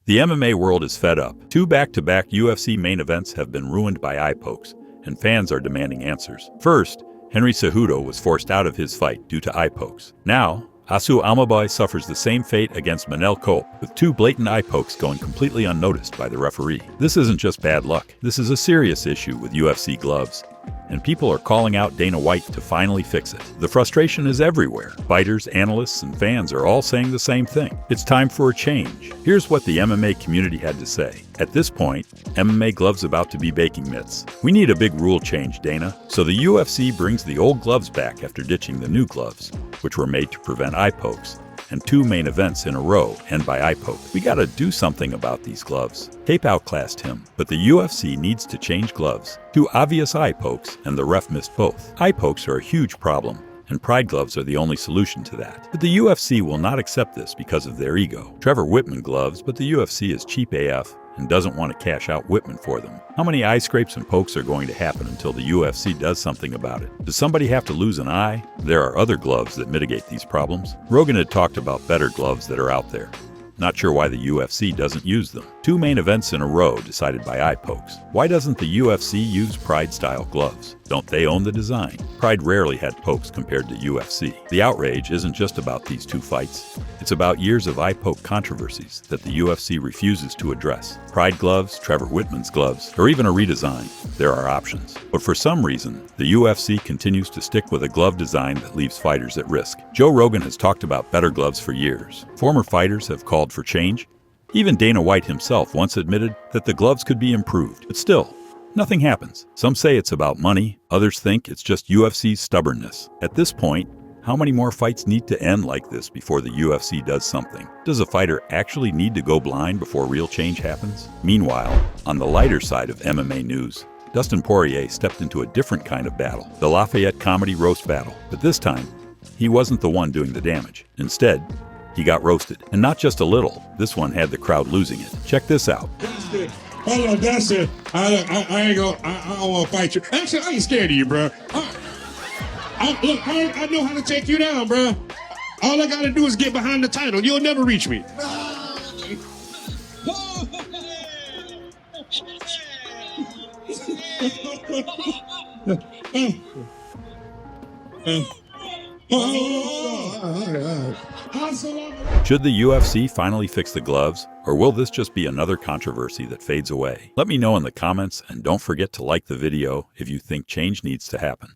The MMA world is fed up. Two back-to-back UFC main events have been ruined by eye pokes, and fans are demanding answers. First, Henry Cejudo was forced out of his fight due to eye pokes. Now, Asu Amabai suffers the same fate against Manel Kope, with two blatant eye pokes going completely unnoticed by the referee. This isn't just bad luck. This is a serious issue with UFC gloves, and people are calling out Dana White to finally fix it. The frustration is everywhere. Fighters, analysts, and fans are all saying the same thing. It's time for a change. Here's what the MMA community had to say. At this point, MMA gloves about to be baking mitts. We need a big rule change, Dana. So the UFC brings the old gloves back after ditching the new gloves, which were made to prevent eye pokes, and two main events in a row end by eye poke. We gotta do something about these gloves. Cape outclassed him, but the UFC needs to change gloves. Two obvious eye pokes, and the ref missed both. Eye pokes are a huge problem, and Pride gloves are the only solution to that. But the UFC will not accept this because of their ego. Trevor Whitman gloves, but the UFC is cheap AF and doesn't want to cash out Whitman for them. How many eye scrapes and pokes are going to happen until the UFC does something about it? Does somebody have to lose an eye? There are other gloves that mitigate these problems. Rogan had talked about better gloves that are out there. Not sure why the UFC doesn't use them. Two main events in a row decided by eye pokes. Why doesn't the UFC use Pride-style gloves? Don't they own the design? Pride rarely had pokes compared to UFC. The outrage isn't just about these two fights. It's about years of eye poke controversies that the UFC refuses to address. Pride gloves, Trevor Whitman's gloves, or even a redesign. There are options. But for some reason, the UFC continues to stick with a glove design that leaves fighters at risk. Joe Rogan has talked about better gloves for years. Former fighters have called for change. Even Dana White himself once admitted that the gloves could be improved. But still, nothing happens. Some say it's about money. Others think it's just UFC's stubbornness. At this point, how many more fights need to end like this before the UFC does something? Does a fighter actually need to go blind before real change happens? Meanwhile, on the lighter side of MMA news, Dustin Poirier stepped into a different kind of battle, the Lafayette comedy roast battle. But this time, he wasn't the one doing the damage. Instead, he got roasted. And not just a little. This one had the crowd losing it. Check this out. Dustin, hold on, Dustin. I don't want to fight you. Actually, I ain't scared of you, bro. I know how to take you down, bro. All I gotta do is get behind the title. You'll never reach me. Should the UFC finally fix the gloves, or will this just be another controversy that fades away? Let me know in the comments, and don't forget to like the video if you think change needs to happen.